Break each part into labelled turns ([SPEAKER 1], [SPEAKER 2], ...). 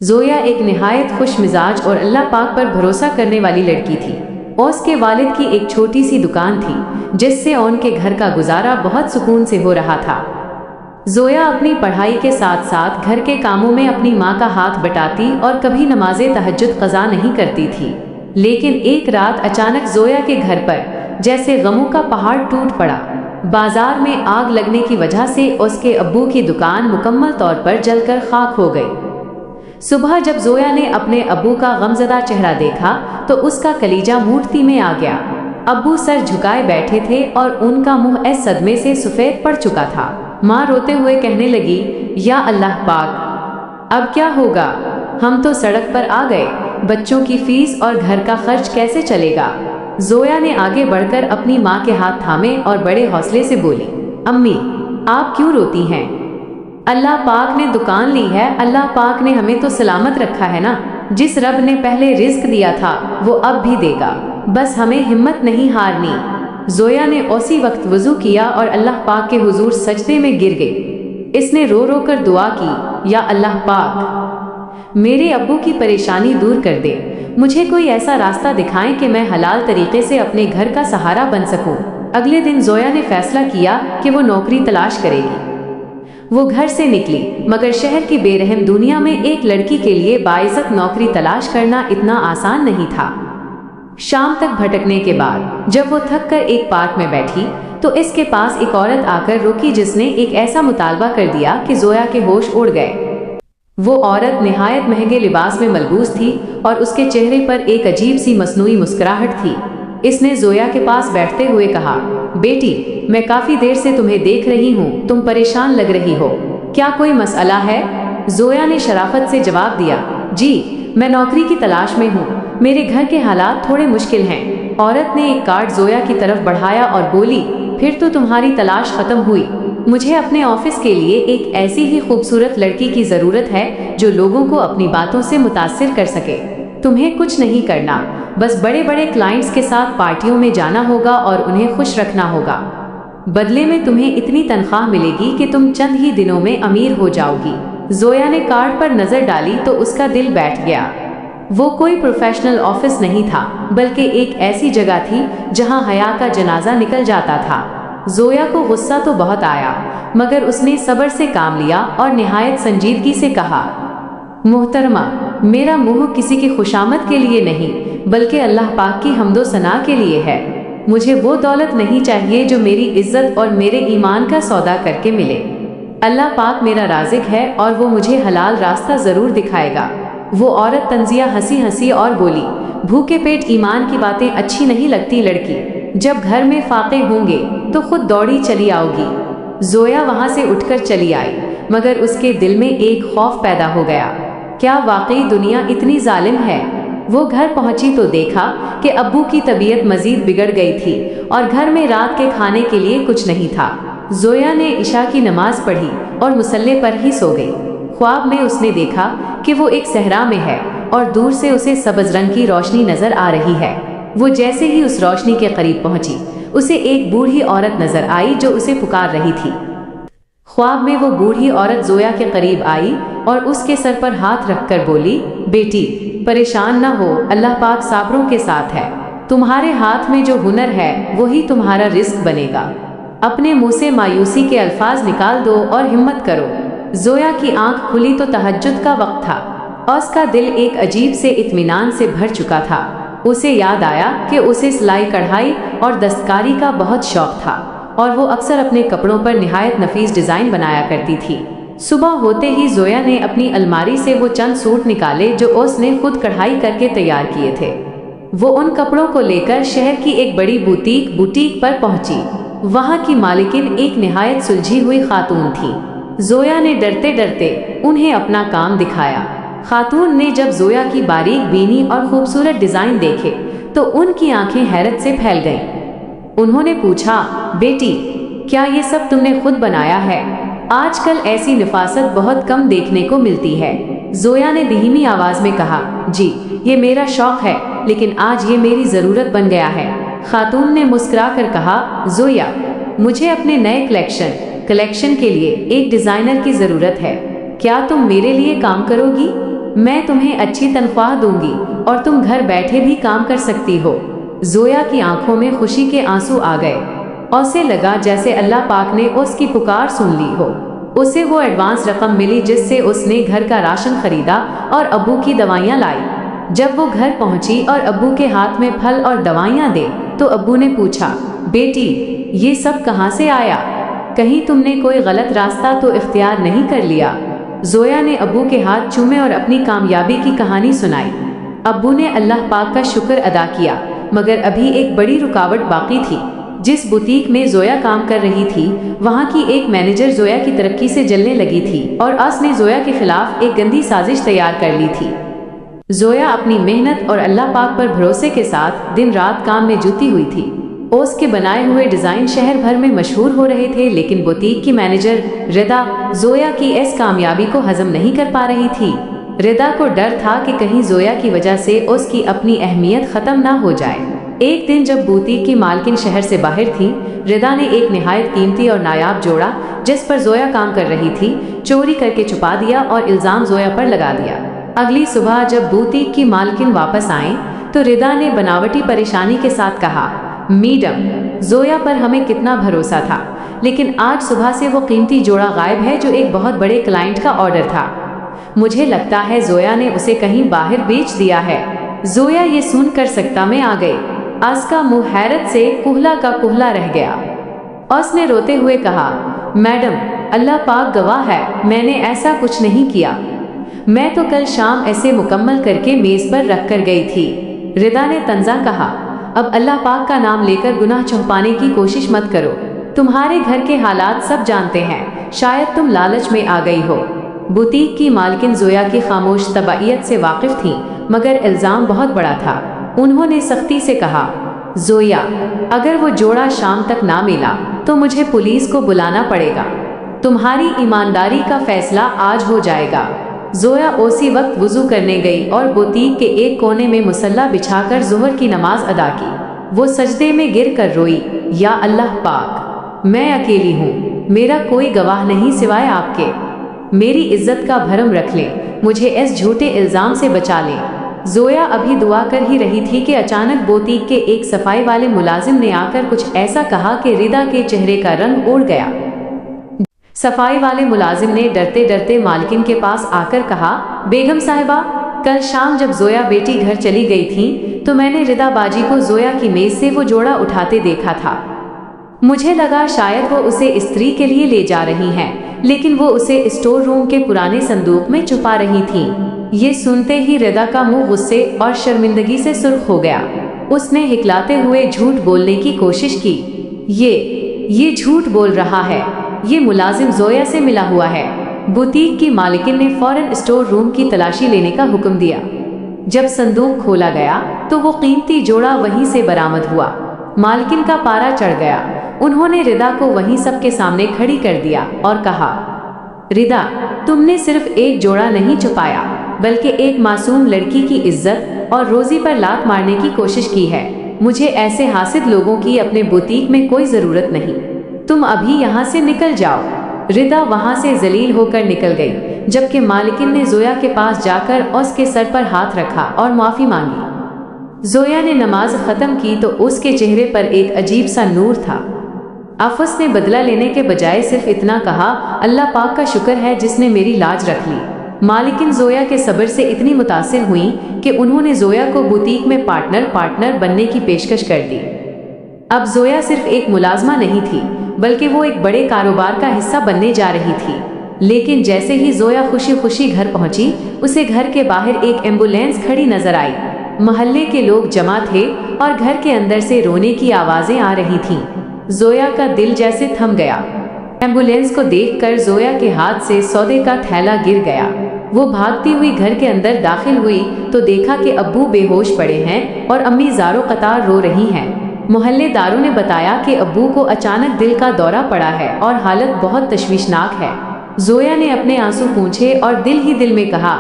[SPEAKER 1] زویا ایک نہایت خوش مزاج اور اللہ پاک پر بھروسہ کرنے والی لڑکی تھی۔ اس کے والد کی ایک چھوٹی سی دکان تھی جس سے ان کے گھر کا گزارا بہت سکون سے ہو رہا تھا۔ زویا اپنی پڑھائی کے ساتھ ساتھ گھر کے کاموں میں اپنی ماں کا ہاتھ بٹاتی اور کبھی نماز تہجد قضا نہیں کرتی تھی۔ لیکن ایک رات اچانک زویا کے گھر پر جیسے غموں کا پہاڑ ٹوٹ پڑا۔ بازار میں آگ لگنے کی وجہ سے اس کے ابو کی دکان مکمل طور پر جل کر خاک ہو گئی۔ صبح جب زویا نے اپنے ابو کا غمزدہ چہرہ دیکھا تو اس کا کلیجہ موٹتی میں آ گیا۔ ابو سر جھکائے بیٹھے تھے اور ان کا منہ اس صدمے سے سفید پڑ چکا تھا۔ ماں روتے ہوئے کہنے لگی، یا اللہ پاک، اب کیا ہوگا؟ ہم تو سڑک پر آ گئے، بچوں کی فیس اور گھر کا خرچ کیسے چلے گا؟ زویا نے آگے بڑھ کر اپنی ماں کے ہاتھ تھامے اور بڑے حوصلے سے بولی، امی آپ کیوں روتی ہیں؟ اللہ پاک نے دکان لی ہے، اللہ پاک نے ہمیں تو سلامت رکھا ہے نا۔ جس رب نے پہلے رزق دیا تھا وہ اب بھی دے گا، بس ہمیں ہمت نہیں ہارنی۔ زویا نے اسی وقت وضو کیا اور اللہ پاک کے حضور سجدے میں گر گئی۔ اس نے رو رو کر دعا کی، یا اللہ پاک، میرے ابو کی پریشانی دور کر دے، مجھے کوئی ایسا راستہ دکھائیں کہ میں حلال طریقے سے اپنے گھر کا سہارا بن سکوں۔ اگلے دن زویا نے فیصلہ کیا کہ وہ نوکری تلاش کرے گی۔ وہ گھر سے نکلی، مگر شہر کی بے رحم دنیا میں ایک لڑکی کے لیے باعزت نوکری تلاش کرنا اتنا آسان نہیں تھا۔ شام تک بھٹکنے کے بعد جب وہ تھک کر ایک پارک میں بیٹھی تو اس کے پاس ایک عورت آ کر رکی جس نے ایک ایسا مطالبہ کر دیا کہ زویا کے ہوش اڑ گئے۔ وہ عورت نہایت مہنگے لباس میں ملبوس تھی اور اس کے چہرے پر ایک عجیب سی مصنوعی مسکراہٹ تھی۔ اس نے زویا کے پاس بیٹھتے ہوئے کہا، بیٹی میں کافی دیر سے تمہیں دیکھ رہی ہوں، تم پریشان لگ رہی ہو، کیا کوئی مسئلہ ہے؟ زویا نے شرافت سے جواب دیا، جی میں نوکری کی تلاش میں ہوں، میرے گھر کے حالات تھوڑے مشکل ہیں۔ عورت نے ایک کارڈ زویا کی طرف بڑھایا اور بولی، پھر تو تمہاری تلاش ختم ہوئی۔ مجھے اپنے آفس کے لیے ایک ایسی ہی خوبصورت لڑکی کی ضرورت ہے جو لوگوں کو اپنی باتوں سے متاثر کر سکے۔ تمہیں کچھ نہیں کرنا، بس بڑے بڑے کلائنٹس کے ساتھ پارٹیوں میں جانا ہوگا اور انہیں خوش رکھنا ہوگا۔ بدلے میں تمہیں اتنی تنخواہ ملے گی کہ تم چند ہی دنوں میں امیر ہو جاؤ گی۔ زویا نے کارڈ پر نظر ڈالی تو اس کا دل بیٹھ گیا۔ وہ کوئی پروفیشنل آفس نہیں تھا، بلکہ ایک ایسی جگہ تھی جہاں حیا کا جنازہ نکل جاتا تھا۔ زویا کو غصہ تو بہت آیا، مگر اس نے صبر سے کام لیا اور نہایت سنجیدگی سے کہا، محترمہ، میرا منہ کسی کی خوشامد کے لیے نہیں بلکہ اللہ پاک کی حمد و ثنا کے لیے ہے۔ مجھے وہ دولت نہیں چاہیے جو میری عزت اور میرے ایمان کا سودا کر کے ملے۔ اللہ پاک میرا رازق ہے اور وہ مجھے حلال راستہ ضرور دکھائے گا۔ وہ عورت طنزیہ ہنسی ہنسی اور بولی، بھوکے پیٹ ایمان کی باتیں اچھی نہیں لگتی لڑکی، جب گھر میں فاقے ہوں گے تو خود دوڑی چلی آؤ گی۔ زویا وہاں سے اٹھ کر چلی آئی، مگر اس کے دل میں ایک خوف پیدا ہو گیا، کیا واقعی دنیا اتنی ظالم ہے؟ وہ گھر پہنچی تو دیکھا کہ ابو کی طبیعت مزید بگڑ گئی تھی اور گھر میں رات کے کھانے کے لیے کچھ نہیں تھا۔ زویا نے عشاء کی نماز پڑھی اور مصلی پر ہی سو گئی۔ خواب میں اس نے دیکھا کہ وہ ایک صحرا میں ہے اور دور سے اسے سبز رنگ کی روشنی نظر آ رہی ہے۔ وہ جیسے ہی اس روشنی کے قریب پہنچی، اسے ایک بوڑھی عورت نظر آئی جو اسے پکار رہی تھی۔ خواب میں وہ بوڑھی عورت زویا کے قریب آئی اور اس کے سر پر ہاتھ رکھ کر بولی، بیٹی پریشان نہ ہو، اللہ پاک صابروں کے ساتھ ہے، تمہارے ہاتھ میں جو ہنر ہے وہی تمہارا رزق بنے گا، اپنے منہ سے مایوسی کے الفاظ نکال دو اور ہمت کرو۔ زویا کی آنکھ کھلی تو تہجد کا وقت تھا۔ اس کا دل ایک عجیب سے اطمینان سے بھر چکا تھا۔ اسے یاد آیا کہ اسے سلائی کڑھائی اور دستکاری کا بہت شوق تھا اور وہ اکثر اپنے کپڑوں پر نہایت نفیس ڈیزائن بنایا کرتی تھی۔ صبح ہوتے ہی زویا نے اپنی الماری سے وہ چند سوٹ نکالے جو اس نے خود کڑھائی کر کے تیار کیے تھے۔ وہ ان کپڑوں کو لے کر شہر کی ایک بڑی بوتیک پر پہنچی۔ وہاں کی مالکن ایک نہایت سلجھی ہوئی خاتون تھی۔ زویا نے ڈرتے ڈرتے انہیں اپنا کام دکھایا۔ خاتون نے جب زویا کی باریک بینی اور خوبصورت ڈیزائن دیکھے تو ان کی آنکھیں حیرت سے پھیل گئیں۔ انہوں نے پوچھا، بیٹی کیا یہ سب تم نے خود بنایا ہے؟ آج کل ایسی نفاست بہت کم دیکھنے کو ملتی ہے۔ زویا نے دھیمی آواز میں کہا، جی یہ میرا شوق ہے لیکن آج یہ میری ضرورت بن گیا ہے۔ خاتون نے مسکرا کر کہا، زویا مجھے اپنے نئے کلیکشن کے لیے ایک ڈیزائنر کی ضرورت ہے، کیا تم میرے لیے کام کرو گی؟ मैं तुम्हें अच्छी तनख्वाह दूंगी और तुम घर बैठे भी काम कर सकती हो। जोया की आंखों में खुशी के आंसू आ गए। उसे लगा जैसे अल्लाह पाक ने उसकी पुकार सुन ली हो। उसे वो एडवांस रकम मिली जिससे उसने घर का राशन खरीदा और अब्बू की दवाइयाँ लाई। जब वो घर पहुंची और अब्बू के हाथ में फल और दवाइयाँ दे तो अब्बू ने पूछा, बेटी ये सब कहाँ से आया? कहीं तुमने कोई गलत रास्ता तो इख्तियार नहीं कर लिया? जोया ने अब्बू के हाथ चूमे और अपनी कामयाबी की कहानी सुनाई। अब्बू ने अल्लाह पाक का शुक्र अदा किया, मगर अभी एक बड़ी रुकावट बाकी थी। जिस बुटीक में जोया काम कर रही थी वहाँ की एक मैनेजर जोया की तरक्की से जलने लगी थी और अस ने जोया के खिलाफ एक गंदी साजिश तैयार कर ली थी। जोया अपनी मेहनत और अल्लाह पाक पर भरोसे के साथ दिन रात काम में जुटी हुई थी। ओस के बनाए हुए डिज़ाइन शहर भर में मशहूर हो रहे थे, लेकिन बुटीक की मैनेजर रिदा जोया की इस कामयाबी को हजम नहीं कर पा रही थी। रिदा को डर था कि कहीं जोया की वजह से उसकी अपनी अहमियत ख़त्म ना हो जाए। एक दिन जब बुटीक की मालकिन शहर से बाहर थी, रिदा ने एक निहायत कीमती और नायाब जोड़ा जिस पर जोया काम कर रही थी चोरी करके छुपा दिया और इल्ज़ाम जोया पर लगा दिया। अगली सुबह जब बुटीक की मालकिन वापस आए तो रिदा ने बनावटी परेशानी के साथ कहा, मैडम जोया पर हमें कितना भरोसा था, लेकिन आज सुबह से वो कीमती जोड़ा गायब है जो एक बहुत बड़े क्लाइंट का ऑर्डर था। मुझे लगता है जोया ने उसे कहीं बाहर बेच दिया है। जोया ये सुनकर सख्ता में आ गई। उसका मुंह हैरत से कुहला का कुहला रह गया। उसने रोते हुए कहा, मैडम अल्लाह पाक गवाह है, मैंने ऐसा कुछ नहीं किया। मैं तो कल शाम ऐसे मुकम्मल करके मेज पर रख कर गई थी। रिदा ने तंजा कहा, अब अल्लाह पाक का नाम लेकर गुनाह छुपाने की कोशिश मत करो। तुम्हारे घर के हालात सब जानते हैं, शायद तुम लालच में आ गई हो। बुटीक की मालकिन जोया की खामोश तबीयत से वाकिफ थी, मगर इल्ज़ाम बहुत बड़ा था। उन्होंने सख्ती से कहा, जोया अगर वो जोड़ा शाम तक ना मिला तो मुझे पुलिस को बुलाना पड़ेगा। तुम्हारी ईमानदारी का फैसला आज हो जाएगा। जोया उसी वक्त वुजू करने गई और बुटीक के एक कोने में मुसल्ला बिछाकर ज़ोहर की नमाज अदा की। वो सजदे में गिर कर रोई, या अल्लाह पाक मैं अकेली हूँ, मेरा कोई गवाह नहीं सिवाय आपके। मेरी इज्जत का भरम रख ले, मुझे इस झूठे इल्ज़ाम से बचा ले। जोया अभी दुआ कर ही रही थी कि अचानक बुटीक के एक सफाई वाले मुलाजिम ने आकर कुछ ऐसा कहा कि रिदा के चेहरे का रंग उड़ गया। सफाई वाले मुलाजिम ने डरते डरते मालकिन के पास आकर कहा, बेगम साहिबा कल शाम जब जोया बेटी घर चली गई थी तो मैंने रिदा बाजी को जोया की मेज से वो जोड़ा उठाते देखा था। मुझे लगा शायद वो उसे इस्त्री के लिए ले जा रही हैं, लेकिन वो उसे स्टोर रूम के पुराने संदूक में छुपा रही थी। ये सुनते ही रिदा का मुंह गुस्से और शर्मिंदगी से सुर्ख हो गया। उसने हिकलाते हुए झूठ बोलने की कोशिश की। ये झूठ बोल रहा है, ये मुलाजिम जोया से मिला हुआ है। बुटीक की मालिकिन ने फौरन स्टोर रूम की तलाशी लेने का हुक्म दिया। जब संदूक खोला गया तो वो कीमती जोड़ा वहीं से बरामद हुआ। मालकिन का पारा चढ़ गया। उन्होंने रिदा को वहीं सबके सामने खड़ी कर दिया और कहा, रिदा तुमने सिर्फ एक जोड़ा नहीं छुपाया बल्कि एक मासूम लड़की की इज्जत और रोजी पर लात मारने की कोशिश की है। मुझे ऐसे हासिद लोगों की अपने बुटीक में कोई ज़रूरत नहीं। तुम अभी यहाँ से निकल जाओ। रिदा वहाँ से जलील होकर निकल गई, जबकि मालिकिन ने जोया के पास जाकर उसके सर पर हाथ रखा और माफ़ी मांगी। जोया ने नमाज ख़त्म की तो उसके चेहरे पर एक अजीब सा नूर था। आफस ने बदला लेने के बजाय सिर्फ इतना कहा, अल्लाह पाक का शुक्र है जिसने मेरी लाज रख ली। मालिकिन जोया के सब्र से इतनी मुतासिर हुई कि उन्होंने जोया को बुटीक में पार्टनर बनने की पेशकश कर दी। अब जोया सिर्फ एक मुलाजमा नहीं थी, बल्कि वो एक बड़े कारोबार का हिस्सा बनने जा रही थी। लेकिन जैसे ही जोया खुशी खुशी घर पहुंची, उसे घर के बाहर एक एम्बुलेंस खड़ी नजर आई। मोहल्ले के लोग जमा थे और घर के अंदर से रोने की आवाज़ें आ रही थीं। जोया का दिल जैसे थम गया। एम्बुलेंस को देखकर जोया के हाथ से सौदे का थैला गिर गया। वो भागती हुई घर के अंदर दाखिल हुई तो देखा कि अब्बू बेहोश पड़े हैं और अम्मी ज़ारो कतार रो रही हैं। मोहल्लेदारों ने बताया कि अब्बू को अचानक दिल का दौरा पड़ा है और हालत बहुत तशवीशनाक है। जोया ने अपने आंसू पूंछे और दिल ही दिल में कहा,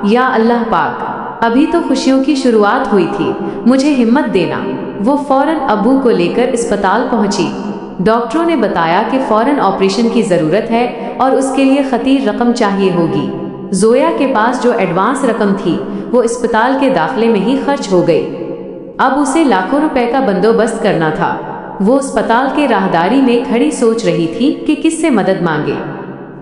[SPEAKER 1] या अल्लाह पाक, अभी तो खुशियों की शुरुआत हुई थी, मुझे हिम्मत देना। वो फौरन अब्बू को लेकर अस्पताल पहुंची। डॉक्टरों ने बताया कि फौरन ऑपरेशन की ज़रूरत है और उसके लिए खतीर रकम चाहिए होगी। जोया के पास जो एडवांस रकम थी वो अस्पताल के दाखिले में ही खर्च हो गई। अब उसे लाखों रुपए का बंदोबस्त करना था। वो अस्पताल के राहदारी में खड़ी सोच रही थी कि किससे मदद मांगे।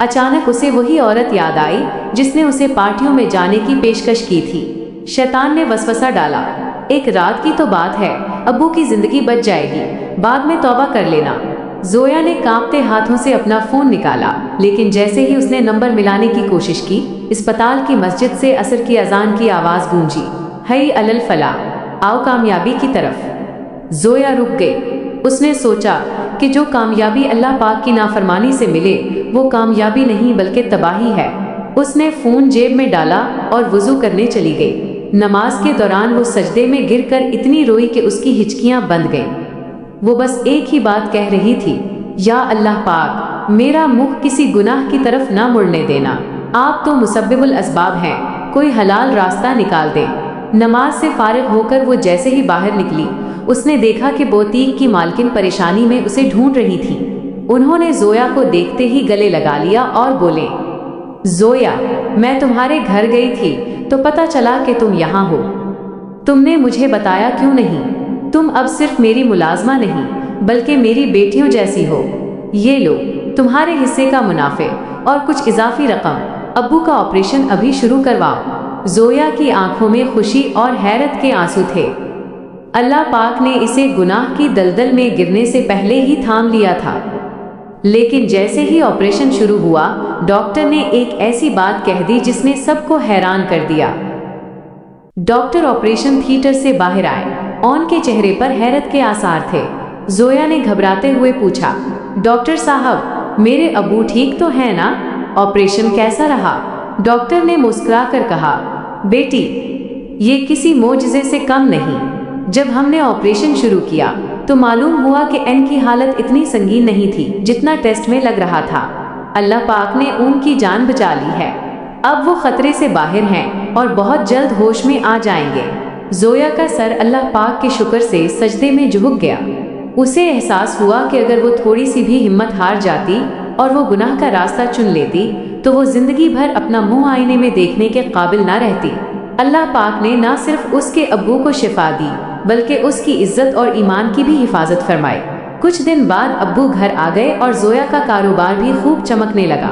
[SPEAKER 1] अचानक उसे वही औरत याद आई जिसने उसे पार्टियों में जाने की पेशकश की थी। शैतान ने वसवसा डाला, एक रात की तो बात है, अब्बू की जिंदगी बच जाएगी, बाद में तौबा कर लेना। जोया ने कांपते हाथों से अपना फोन निकाला, लेकिन जैसे ही उसने नंबर मिलाने की कोशिश की, अस्पताल की मस्जिद से असर की अजान की आवाज गूंजी, हई अलल फला, आओ कामयाबी की तरफ। जोया रुक गई। उसने सोचा कि जो कामयाबी अल्लाह पाक की नाफरमानी से मिले वो कामयाबी नहीं बल्कि तबाही है। उसने फोन जेब में डाला और वुजू करने चली गई। नमाज के दौरान वो सजदे में गिरकर इतनी रोई कि उसकी हिचकियां बंद गईं। वो बस एक ही बात कह रही थी, या अल्लाह पाक, मेरा मुख किसी गुनाह की तरफ ना मुड़ने देना। आप तो मुसब्बिबुल असबाब हैं, कोई हलाल रास्ता निकाल दे। नमाज से फारिग होकर वो जैसे ही बाहर निकली, उसने देखा कि बोतीक की मालकिन परेशानी में उसे ढूंढ रही थी। उन्होंने जोया को देखते ही गले लगा लिया और बोले, जोया, मैं तुम्हारे घर गई थी तो पता चला कि तुम यहाँ हो। तुमने मुझे बताया क्यों नहीं? तुम अब सिर्फ मेरी मुलाजमा नहीं बल्कि मेरी बेटियों जैसी हो। ये लो तुम्हारे हिस्से का मुनाफे और कुछ इजाफी रकम। अब्बू का ऑपरेशन अभी शुरू करवाओ। जोया की आंखों में खुशी और हैरत के आंसू थे। अल्लाह पाक ने इसे गुनाह की दलदल में गिरने से पहले ही थाम लिया था। लेकिन जैसे ही ऑपरेशन शुरू हुआ, डॉक्टर ने एक ऐसी बात कह दी जिसने सबको हैरान कर दिया। डॉक्टर ऑपरेशन थिएटर से बाहर आए। ऑन के चेहरे पर हैरत के आसार थे। जोया ने घबराते हुए पूछा, डॉक्टर साहब, मेरे अब्बू ठीक तो हैं ना? ऑपरेशन कैसा रहा? डॉक्टर ने मुस्कुराकर कहा, बेटी, ये किसी मोजज़े से कम नहीं। जब हमने ऑपरेशन शुरू किया तो मालूम हुआ कि एन की हालत इतनी संगीन नहीं थी जितना टेस्ट में लग रहा था। अल्लाह पाक ने उनकी जान बचा ली है। अब वो खतरे से बाहर हैं और बहुत जल्द होश में आ जाएंगे। जोया का सर अल्लाह पाक के शुक्र से सजदे में झुक गया। उसे एहसास हुआ कि अगर वो थोड़ी सी भी हिम्मत हार जाती और वो गुनाह का रास्ता चुन लेती तो वो जिंदगी भर अपना मुंह आईने में देखने के काबिल ना रहती। अल्लाह पाक ने न सिर्फ उसके अब्बू को शिफा दी बल्कि उसकी इज्जत और ईमान की भी हिफाजत फरमाई। कुछ दिन बाद अब्बू घर आ गए और जोया का कारोबार भी खूब चमकने लगा।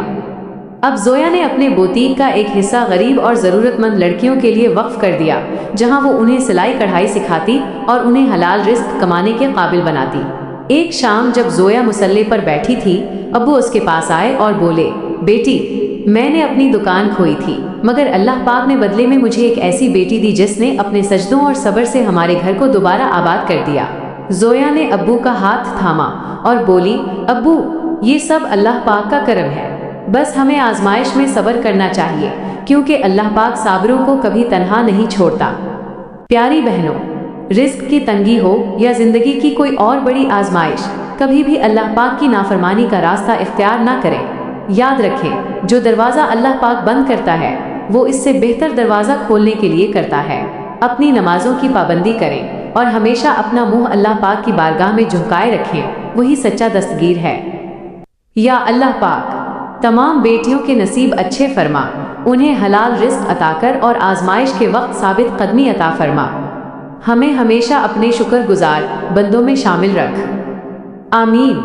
[SPEAKER 1] अब जोया ने अपने बुटीक का एक हिस्सा गरीब और ज़रूरतमंद लड़कियों के लिए वक्फ कर दिया, जहां वो उन्हें सिलाई कढ़ाई सिखाती और उन्हें हलाल रिस्क कमाने के काबिल बनाती। एक शाम जब जोया मुसल्ले पर बैठी थी, अब्बू उसके पास आए और बोले, बेटी, मैंने अपनी दुकान खोई थी मगर अल्लाह पाक ने बदले में मुझे एक ऐसी बेटी दी जिसने अपने सजदों और सब्र से हमारे घर को दोबारा आबाद कर दिया। जोया ने अब्बू का हाथ थामा और बोली, अब्बू, ये सब अल्लाह पाक का करम है। बस हमें आजमाइश में सब्र करना चाहिए क्योंकि अल्लाह पाक साबरों को कभी तन्हा नहीं छोड़ता। प्यारी बहनों, रिस्क की तंगी हो या जिंदगी की कोई और बड़ी आजमाइश, कभी भी अल्लाह पाक की नाफरमानी का रास्ता इख्तियार ना करें। याद रखें, जो दरवाज़ा अल्लाह पाक बंद करता है वो इससे बेहतर दरवाज़ा खोलने के लिए करता है। अपनी नमाजों की पाबंदी करें और हमेशा अपना मुंह अल्लाह पाक की बारगाह में झुकाए रखें, वही सच्चा दस्तगीर है। या अल्लाह पाक, तमाम बेटियों के नसीब अच्छे फरमा, उन्हें हलाल रिस्क अता कर और आजमाइश के वक्त साबित कदमी अता फरमा। हमें हमेशा अपने शुक्रगुजार बंदों में शामिल रख। आमीन।